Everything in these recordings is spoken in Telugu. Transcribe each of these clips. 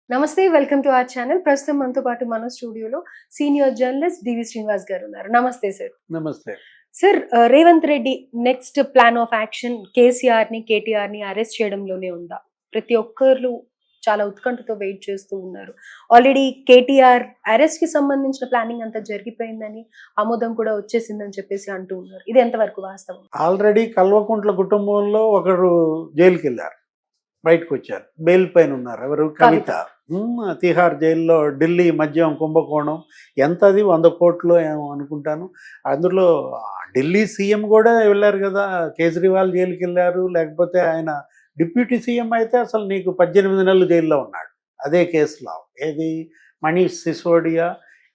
నమస్తే. Welcome to our channel. ప్రస్తుతం మనతో పాటు మన స్టూడియోలో సీనియర్ జర్నలిస్ట్ డివి శ్రీనివాస్ గారు ఉన్నారు. నమస్తే సార్. నమస్తే. Sir, Revanth Reddy next plan of action కేసీఆర్‌ని, కేటీఆర్‌ని అరెస్ట్ చేయడంలోనే ఉందా? ప్రతి ఒక్కరు చాలా ఉత్కంఠతో వెయిట్ చేస్తూ ఉన్నారు. ఆల్రెడీ కేటీఆర్ అరెస్ట్‌కి సంబంధించిన ప్లానింగ్ అంతా జరిగిపోయిందని, ఆమోదం కూడా వచ్చేసిందని చెప్పేసి అంటూ ఉన్నారు. ఇది ఎంతవరకు వాస్తవం? ఆల్రెడీ కల్వకుంట్ల కుటుంబంలో ఒకరు జైలుకెళ్లారు. బయటకొచ్చారు. బెయిల్ పైన ఉన్నారు. ఎవరు? కవిత. తిహార్ జైల్లో ఢిల్లీ మద్యం కుంభకోణం ఎంతది 100 కోట్లు ఏమో అనుకుంటాను. అందులో ఢిల్లీ సీఎం కూడా వెళ్ళారు కదా. కేజ్రీవాల్ జైలుకి వెళ్ళారు. లేకపోతే ఆయన డిప్యూటీ సీఎం అయితే అసలు నీకు 18 నెలలు జైల్లో ఉన్నాడు అదే కేసులో. ఏది? మనీష్ సిసోడియా.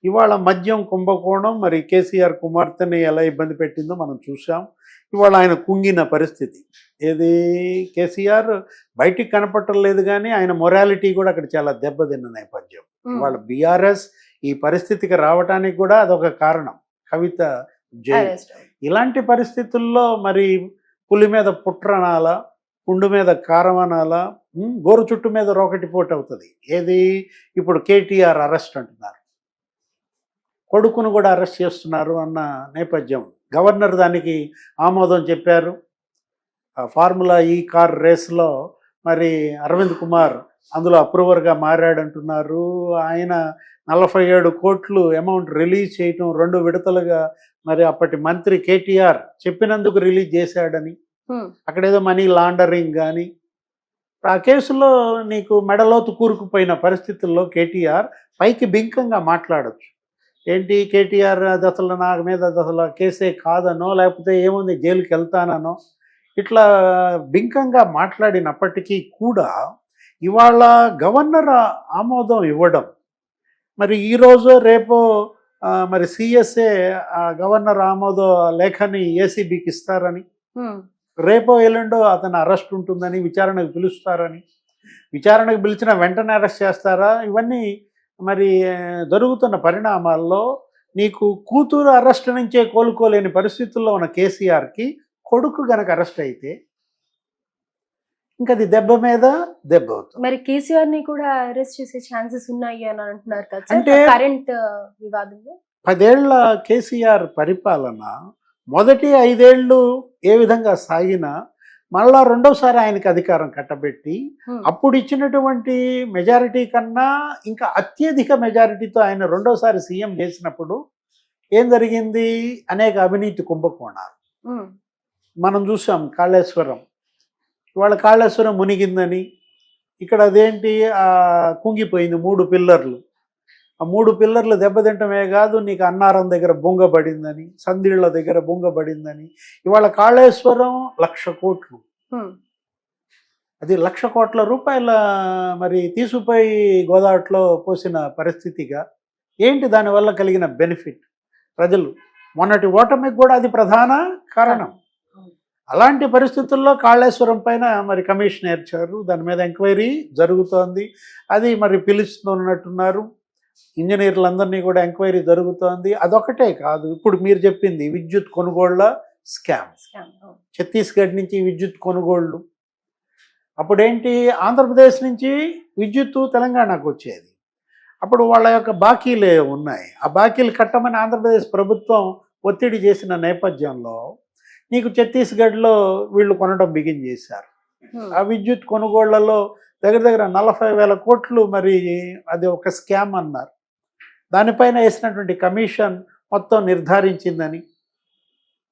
ఇవాళ మద్యం కుంభకోణం మరి కేసీఆర్ కుమార్తెని ఎలా ఇబ్బంది పెట్టిందో మనం చూసాం. ఇవాళ ఆయన కుంగిన పరిస్థితి. ఏది? కేసీఆర్ బయటికి కనపట్టలేదు కానీ ఆయన మొరాలిటీ కూడా అక్కడ చాలా దెబ్బతిన్న నేపథ్యం. ఇవాళ బీఆర్ఎస్ ఈ పరిస్థితికి రావటానికి కూడా అదొక కారణం. కవిత జైలు. ఇలాంటి పరిస్థితుల్లో మరి పులి మీద పుట్రనాలా, పుండు మీద కారం అనాలా, గోరు చుట్టు మీద రోకటి పోటు అవుతుంది. ఏది? ఇప్పుడు కేటీఆర్ అరెస్ట్ అంటున్నారు, కొడుకును కూడా అరెస్ట్ చేస్తున్నారు అన్న నేపథ్యం. గవర్నర్ దానికి ఆమోదం చెప్పారు. ఫార్ములా ఈ కార్ రేస్లో మరి అరవింద్ కుమార్ అందులో అప్రూవర్గా మారాడంటున్నారు. ఆయన 47 కోట్లు అమౌంట్ రిలీజ్ చేయటం 2 విడతలుగా మరి అప్పటి మంత్రి కేటీఆర్ చెప్పినందుకు రిలీజ్ చేశాడని, అక్కడేదో మనీ లాండరింగ్ కానీ ఆ కేసులో నీకు మెడలోతు కూరుకుపోయిన పరిస్థితుల్లో కేటీఆర్ పైకి బింకంగా మాట్లాడచ్చు. ఏంటి కేటీఆర్ అది అసలు నా మీద అది అసలు కేసే కాదనో, లేకపోతే ఏముంది జైలుకి వెళ్తానో, ఇట్లా బింకంగా మాట్లాడినప్పటికీ కూడా ఇవాళ గవర్నర్ ఆమోదం ఇవ్వడం, మరి ఈరోజు రేపో మరి సిఎస్ఏ గవర్నర్ ఆమోద లేఖని ఏసీబీకి ఇస్తారని, రేపో ఎల్లుండో అతను అరెస్ట్ ఉంటుందని, విచారణకు పిలుస్తారని, విచారణకు పిలిచిన వెంటనే అరెస్ట్ చేస్తారా? ఇవన్నీ మరి జరుగుతున్న పరిణామాల్లో నీకు కూతురు అరెస్ట్ నుంచే కోలుకోలేని పరిస్థితుల్లో ఉన్న కేసీఆర్కి కొడుకు గనక అరెస్ట్ అయితే ఇంకా అది దెబ్బ మీద దెబ్బ అవుతుంది. మరి కేసీఆర్‌ని కూడా అరెస్ట్ చేసే ఛాన్సెస్ ఉన్నాయి అని అంటున్నారు కదా సార్. అంటే కరెంట్ వివాదంలో 10 ఏళ్ల కేసీఆర్ పరిపాలన మొదటి 5 ఏళ్ళు ఏ విధంగా సాగినా మళ్ళా రెండోసారి ఆయనకి అధికారం కట్టబెట్టి అప్పుడు ఇచ్చినటువంటి మెజారిటీ కన్నా ఇంకా అత్యధిక మెజారిటీతో ఆయన రెండోసారి సీఎం చేసినప్పుడు ఏం జరిగింది? అనేక అవినీతి కుంభకోణాలు మనం చూసాం. కాళేశ్వరం, ఇవాళ కాళేశ్వరం మునిగిందని ఇక్కడ అదేంటి కుంగిపోయింది. 3 పిల్లర్లు. ఆ 3 పిల్లర్లు దెబ్బతింటమే కాదు, నీకు అన్నారం దగ్గర బొంగబడిందని, సందిళ్ళ దగ్గర బొంగబడిందని. ఇవాళ కాళేశ్వరం 1,00,000 కోట్లు, అది 1,00,000 కోట్ల రూపాయల మరి తీసుకుపోయి గోదావరిలో పోసిన పరిస్థితిగా. ఏంటి దానివల్ల కలిగిన బెనిఫిట్? ప్రజలు మొన్నటి ఓటమికి కూడా అది ప్రధాన కారణం. అలాంటి పరిస్థితుల్లో కాళేశ్వరం పైన మరి కమిషన్ ఏర్చారు. దాని మీద ఎంక్వైరీ జరుగుతోంది. అది మరి పిలుస్తున్నట్టున్నారు. ఇంజనీర్లందరినీ కూడా ఎంక్వైరీ జరుగుతోంది. అదొకటే కాదు, ఇప్పుడు మీరు చెప్పింది విద్యుత్ కొనుగోళ్ల స్కామ్. ఛత్తీస్గఢ్ నుంచి విద్యుత్ కొనుగోళ్లు. అప్పుడేంటి? ఆంధ్రప్రదేశ్ నుంచి విద్యుత్తు తెలంగాణకు వచ్చేది. అప్పుడు వాళ్ళ యొక్క బాకీలే ఉన్నాయి. ఆ బాకీలు కట్టమని ఆంధ్రప్రదేశ్ ప్రభుత్వం ఒత్తిడి చేసిన నేపథ్యంలో నీకు ఛత్తీస్గఢ్లో వీళ్ళు కొనడం బిగిన్ చేశారు. ఆ విద్యుత్ కొనుగోళ్లలో దగ్గర 40,000 కోట్లు మరి అది ఒక స్కామ్ అన్నారు. దానిపైన వేసినటువంటి కమిషన్ మొత్తం నిర్ధారించిందని.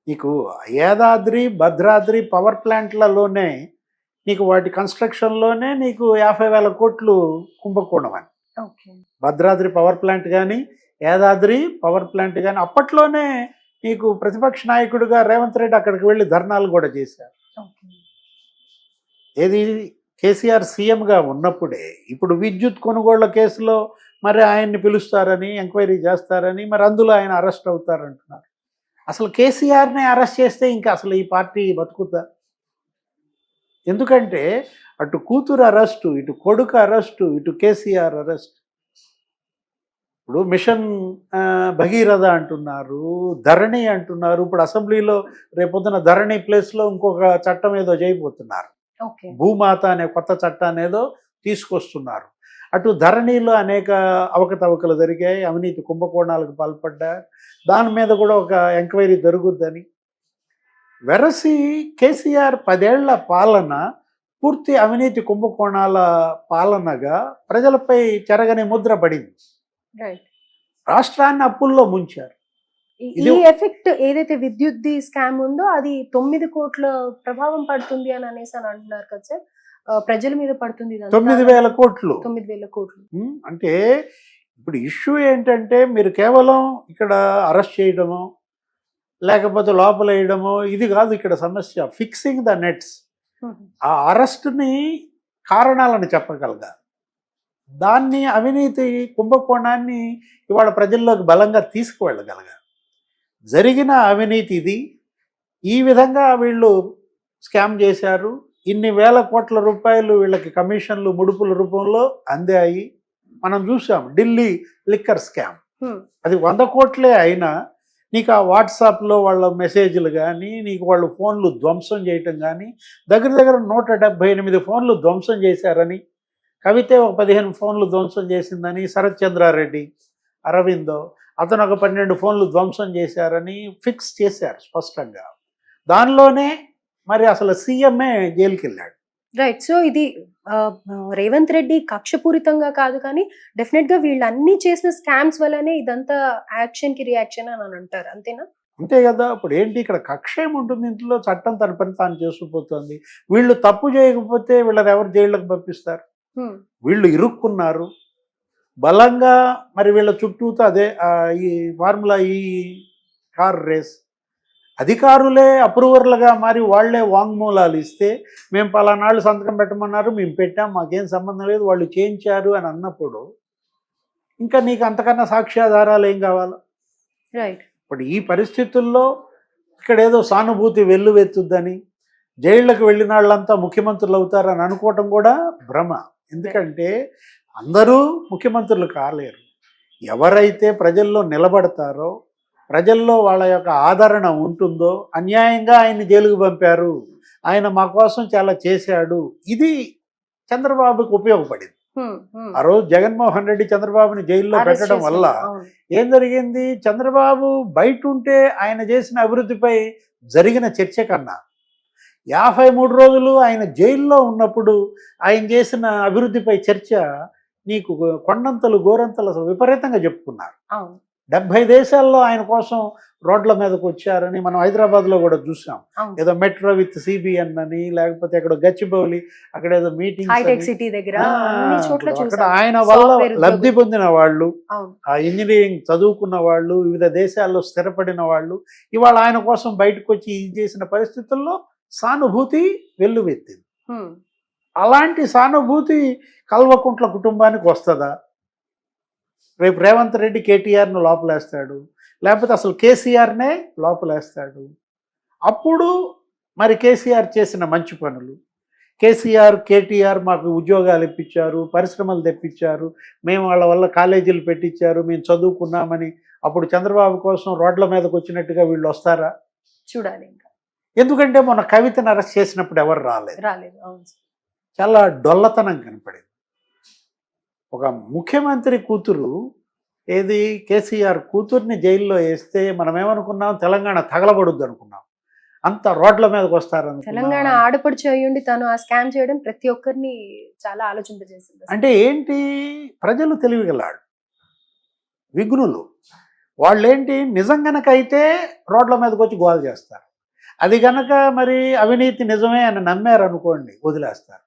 నీకు యాదాద్రి, భద్రాద్రి పవర్ ప్లాంట్లలోనే నీకు వాటి కన్స్ట్రక్షన్లోనే నీకు 50,000 కోట్లు కుంభకోణం అని. భద్రాద్రి పవర్ ప్లాంట్ కానీ, యాదాద్రి పవర్ ప్లాంట్ కానీ అప్పట్లోనే నీకు ప్రతిపక్ష నాయకుడిగా రేవంత్ రెడ్డి అక్కడికి వెళ్ళి ధర్నాలు కూడా చేశారు. ఏది? కేసీఆర్ సీఎంగా ఉన్నప్పుడే. ఇప్పుడు విద్యుత్ కొనుగోళ్ల కేసులో మరి ఆయన్ని పిలుస్తారని, ఎంక్వైరీ చేస్తారని, మరి అందులో ఆయన అరెస్ట్ అవుతారంటున్నారు. అసలు కేసీఆర్ని అరెస్ట్ చేస్తే ఇంకా అసలు ఈ పార్టీ బతుకుతా? ఎందుకంటే అటు కూతురు అరెస్టు, ఇటు కొడుకు అరెస్టు, ఇటు కేసీఆర్ అరెస్ట్. ఇప్పుడు మిషన్ భగీరథ అంటున్నారు, ధరణి అంటున్నారు. ఇప్పుడు అసెంబ్లీలో రేపొద్దున ధరణి ప్లేస్లో ఇంకొక చట్టం ఏదో చేయబోతున్నారు. భూమాత అనే కొత్త చట్టాన్ని ఏదో తీసుకొస్తున్నారు. అటు ధరణిలో అనేక అవకతవకలు జరిగాయి, అవినీతి కుంభకోణాలకు పాల్పడ్డారు. దాని మీద కూడా ఒక ఎంక్వైరీ జరుగుద్దని. వెరసి కేసీఆర్ 10 ఏళ్ల పాలన పూర్తి అవినీతి కుంభకోణాల పాలనగా ప్రజలపై చెరగని ముద్ర పడింది. రైట్. రాష్ట్రాన్ని అప్పుల్లో ముంచారు. ఈ ఎఫెక్ట్ ఏదైతే విద్యుత్ స్కామ్ ఉందో అది 9 కోట్ల ప్రభావం పడుతుంది అని అనేసి అని అంటున్నారు కదా సార్. ప్రజల మీద పడుతుంది 9,000 కోట్లు. 9,000 కోట్లు. అంటే ఇప్పుడు ఇష్యూ ఏంటంటే మీరు కేవలం ఇక్కడ అరెస్ట్ చేయడమో లేకపోతే లోపల వేయడమో ఇది కాదు ఇక్కడ సమస్య. Fixing the nets. ఆ అరెస్ట్ని కారణాలను చెప్పగలగాలి. దాన్ని అవినీతి కుంభకోణాన్ని ఇవాళ ప్రజల్లోకి బలంగా తీసుకువెళ్ళగలగాలి. జరిగిన అవినీతి ఇది, ఈ విధంగా వీళ్ళు స్కామ్ చేశారు, ఇన్ని వేల కోట్ల రూపాయలు వీళ్ళకి కమిషన్లు ముడుపుల రూపంలో అందాయి. మనం చూసాం ఢిల్లీ లిక్కర్ స్కామ్. అది 100 కోట్లే అయినా నీకు ఆ వాట్సాప్లో వాళ్ళ మెసేజ్లు కానీ నీకు వాళ్ళు ఫోన్లు ధ్వంసం చేయటం కానీ దగ్గర దగ్గర 178 ఫోన్లు ధ్వంసం చేశారని, కవితే ఒక 15 ఫోన్లు ధ్వంసం చేసిందని, శరత్ చంద్రారెడ్డి, అరవిందో అతను ఒక 12 ఫోన్లు ధ్వంసం చేశారని ఫిక్స్ చేశారు స్పష్టంగా. దానిలోనే మరి అసలు సీఎంఏ జైలుకి వెళ్ళాడు. రైట్. సో ఇది రేవంత్ రెడ్డి కక్షపూరితంగా కాదు, కానీ డెఫినెట్ గా వీళ్ళు అన్ని చేసిన స్కామ్స్ వల్లనే ఇదంతా యాక్షన్ కి రియాక్షన్ అని అంటారు, అంతేనా? అంతే కదా. ఇప్పుడు ఏంటి ఇక్కడ కక్ష ఏముంటుంది? ఇంట్లో చట్టం తన పని తాను చేసుకుపోతుంది. వీళ్ళు తప్పు చేయకపోతే వీళ్ళని ఎవరు జైళ్ళకి పంపిస్తారు? వీళ్ళు ఇరుక్కున్నారు బలంగా. మరి వీళ్ళ చుట్టూతో అదే ఈ ఫార్ములా ఈ కార్ రేస్ అధికారులే అప్రూవర్లుగా మారి వాళ్లే వాంగ్మూలాలు ఇస్తే మేము పలానాళ్ళు సంతకం పెట్టమన్నారు, మేము పెట్టాం, మాకేం సంబంధం లేదు, వాళ్ళు చేయించారు అని అన్నప్పుడు ఇంకా నీకు అంతకన్నా సాక్ష్యాధారాలు ఏం కావాలి? రైట్. ఇప్పుడు ఈ పరిస్థితుల్లో ఇక్కడ ఏదో సానుభూతి వెల్లువెత్తుద్దని జైళ్ళకు వెళ్ళిన వాళ్ళంతా ముఖ్యమంత్రులు అవుతారని అనుకోవటం కూడా భ్రమ. ఎందుకంటే అందరూ ముఖ్యమంత్రులు కాలేరు. ఎవరైతే ప్రజల్లో నిలబడతారో, ప్రజల్లో వాళ్ళ యొక్క ఆదరణ ఉంటుందో, అన్యాయంగా ఆయన్ని జైలుకు పంపారు, ఆయన మా కోసం చాలా చేశాడు, ఇది చంద్రబాబుకి ఉపయోగపడింది. ఆ రోజు జగన్మోహన్ రెడ్డి చంద్రబాబుని జైల్లో పెట్టడం వల్ల ఏం జరిగింది? చంద్రబాబు బయట ఉంటే ఆయన చేసిన అభివృద్ధిపై జరిగిన చర్చ కన్నా 53 రోజులు ఆయన జైల్లో ఉన్నప్పుడు ఆయన చేసిన అభివృద్ధిపై చర్చ నీకు కొండంతలు గోరంతలు అసలు విపరీతంగా చెప్పుకున్నారు. 70 దేశాల్లో ఆయన కోసం రోడ్ల మీదకి వచ్చారని మనం హైదరాబాద్లో కూడా చూసాం. ఏదో మెట్రో విత్ సిబిఎన్ అని, లేకపోతే అక్కడ గచ్చిబౌలి అక్కడ ఏదో మీటింగ్ అక్కడ ఆయన వల్ల లబ్ధి పొందిన వాళ్ళు, ఆ ఇంజనీరింగ్ చదువుకున్న వాళ్ళు, వివిధ దేశాల్లో స్థిరపడిన వాళ్ళు ఇవాళ ఆయన కోసం బయటకు వచ్చి ఇది చేసిన పరిస్థితుల్లో సానుభూతి వెల్లువెత్తింది. అలాంటి సానుభూతి కల్వకుంట్ల కుటుంబానికి వస్తుందా? రేపు రేవంత్ రెడ్డి కేటీఆర్ను లోపలేస్తాడు, లేకపోతే అసలు కేసీఆర్నే లోపలేస్తాడు. అప్పుడు మరి కేసీఆర్ చేసిన మంచి పనులు, కేసీఆర్ కేటీఆర్ మాకు ఉద్యోగాలు ఇప్పించారు, పరిశ్రమలు తెప్పించారు, మేము వాళ్ళ వల్ల కాలేజీలు పెట్టించారు, మేము చదువుకున్నామని అప్పుడు చంద్రబాబు కోసం రోడ్ల మీదకి వచ్చినట్టుగా వీళ్ళు వస్తారా? చూడాలి. ఎందుకంటే మొన్న కవితను అరెస్ట్ చేసినప్పుడు ఎవరు రాలేదు. చాలా డొల్లతనం కనపడింది. ఒక ముఖ్యమంత్రి కూతురు ఏది కేసీఆర్ కూతుర్ని జైల్లో వేస్తే మనం ఏమనుకున్నాం? తెలంగాణ తగలబడుద్ది అనుకున్నాం. అంత రోడ్ల మీదకి వస్తారు. తెలంగాణ ఆడపడుచు అయ్యుండి తను ఆ స్కామ్ చేయడం ప్రతి ఒక్కరిని చాలా ఆలోచింపజేసింది. అంటే ఏంటి? ప్రజలు తెలివిగలాడు, విఘ్నులు. వాళ్ళేంటి నిజం గనకైతే రోడ్ల మీదకి వచ్చి గోల చేస్తారు. అది గనక మరి అవినీతి నిజమే అని నమ్మారనుకోండి వదిలేస్తారు.